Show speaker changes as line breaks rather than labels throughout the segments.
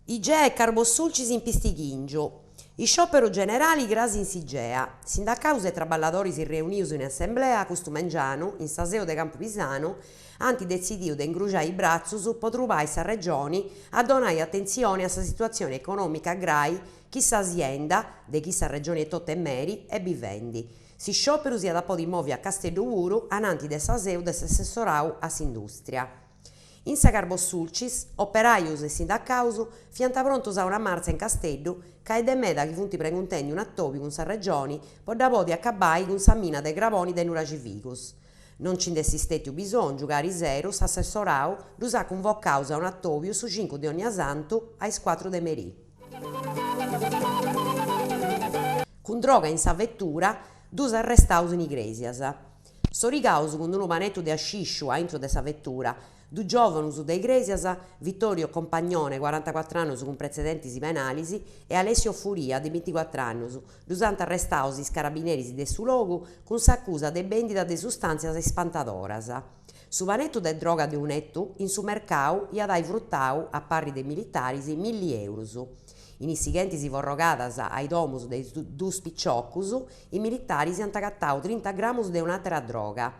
Igea e Carbossulcis in Pistighingiu. I sciopero generali grasi in Sigea. Sindacaus e traballadoris reunius in assemblea custumengianu in Saseo de Campo Pisano anti decidiu de ingrugiare i brazzus po trubare sa regioni a donare attenzione a sa situazione economica grai chi s'azienda de chi sa regione Totte e Meri e bivendi. Si sciopero sia da po' di movi a Castello ananti de Saseu de s'assessorau a s'industria. In sa Carbossulcis, operaius e sindacaus fiant prontos a una marza in Castellu, ca è de meda chi funti preguntendi un attopi con sa regioni po da podi accabai con sa mina de gravoni de Nuragivicus. Non ci nd'essistetiu bisongiu, cari zero, s'assessorau, dus ha convocaus a un attopiu su 5 de ogni santu ais 4 de Merì. Con droga in sa vettura, dus arrestaus in igresias. Sorigaus con unu manettu de ascisciu a intro de sa vettura, du giovanus de Igresias, Vittorio Compagnone, 44 anni con precedenti penalisi, e Alessio Furia, di 24 anni, dusant arrestaus is carabineris de su logu con s'accusa de vendita de sustanzias espantadoras. Su vanettu de droga de unettu, in su mercau, iadai fruttau, a parri de militaris, 1.000 euros. In issighentis vorrogadas ai domus de dus picciocus, i militaris ant agattau 30 gramus de un'atera droga.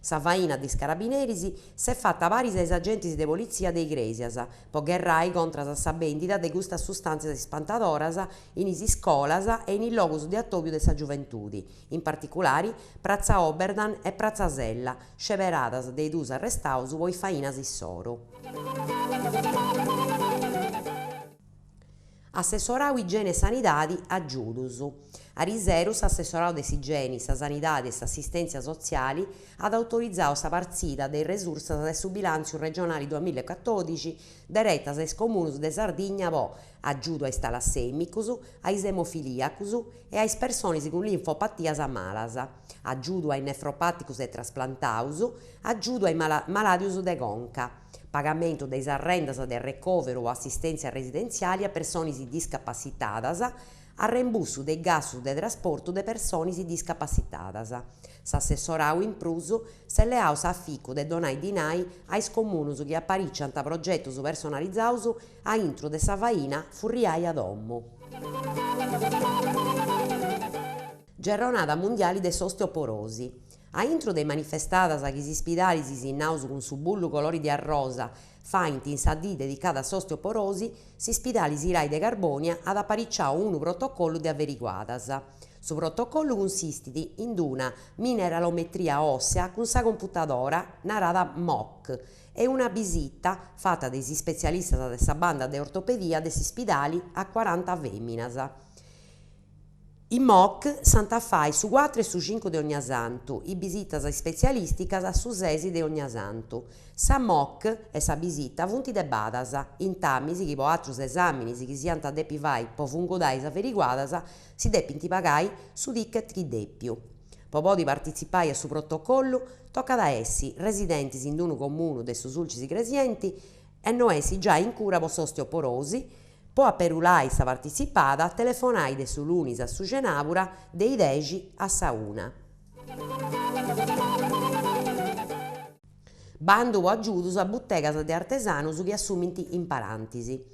Sa faina dis carabineris s'è fatta paris ai agenti de polizia de Igresias, po gherrai contra sa vendita de custas sustanzias ispantadoras in is iscolas e in logus de attopiu de sa gioventudi, in particolari Praza Oberdan e Praza Sella, sceveradas dei dus arrestaus poi fainas issoro. Assessorau igiene e sanidadi a Giudus. Ariserus, assessorau de s'igiene, sa sanidade e s'assistenza sociali, ad autorizzau sa parzida dei resursas de su bilanziu regionali 2014 derettas ai comunes de Sardigna po aggiudu ai talassemmicus, ai emofiliacus e ai persones con linfopatias malas, aggiudu ai nefropaticus e trasplantaus, aggiudu ai maladius de conca, pagamento dei arrendas de recovero o assistenza residenziali a persones discapacitadas, a reimbursu dei gastos de trasporto de persones discapacitadas. S'assessorau in prus selleau s'afficu de donai dinai ais comunes chi apparicciant progettos personalizzaus a intro de sa faina furriai a domo. Giornata mondiale de s'osteoporosi. A intro dei manifestadas chi si spidalis in naus con su bullu colori di arrosa faint in sa dì dedicata a s'osteoporosi, si spidalis irai de Carbonia ad apparicciau unu protocollo de averiguadas. Su protocollo consistit in una mineralometria ossea con sa computadora narada MOC e una visita fatta dai specialisti de sa banda de ortopedia de si spidali a 40 femminas. I MOC sant fai su 4 e su 5 de ogni santu, i visitas specialisticas su 6 de ogni santu. Sa MOC e sa visita funt de badas, in tamisi chi po atrus esaminis chi siant depi fai po fungudais averiguadas, si depint pagai su ticket chi depiu. Po podi participai a su protocollu, toccat a essi residentes in unu comunu de su sulcis igresienti e no essi già in cura po s'osteoporosi. Po aperulare sa participada, telefonai de su lunis a su cenabura, dei 10 a sa 1. Bandu po aggiudus a buttegas de artesanus chi assumint in parantisi.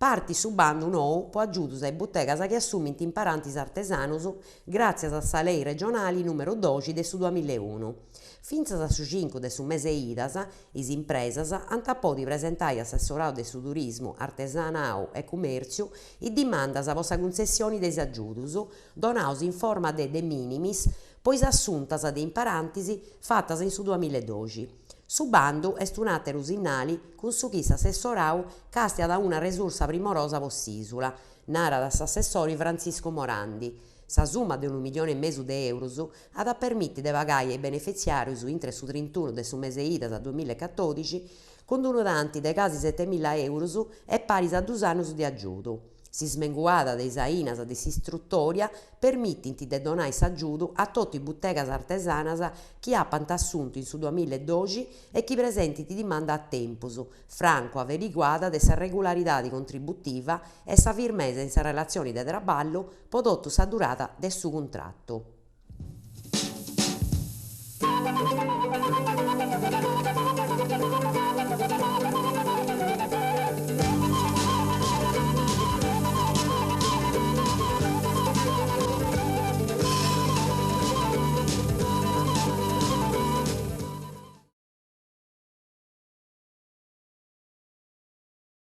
Parti su bandu nou po aggiudus ai buttegas chi assumint in parantisi artesanus grazie a sa lei regionali numero 12 de su 2001. Finzas a su 5 de su mese idas, is impresas ant podi presentai assessorau de su turismu, artesanau e cumerziu i dimandas po sa concessione de aggiudus, donaus in forma de minimis, pois assuntas de in parantisi fattas in su 2012. Su bandu est un atteru sinnali cun su chi s'assessorau castiat una resursa primorosa po s'isula, narat s'assessori Francisco Morandi. Sa summa de 1.500.000 de euros ad permitti de pagai ai beneficiarius intre su 31 de su mese idas 2014 con unu tanti de casi 7.000 euros e paris a 2 annos di aggiudu. Si smenguada de isainas de s'istruttoria permittint de donare s'aggiudu a tutti i buttegas artesanas chi appant assunto in su 2012 e chi presentint dimanda a tempus, franco averiguada de sa regularidade contributiva e sa firmesa in sa relazione de traballo podottu sa durata de su contratto.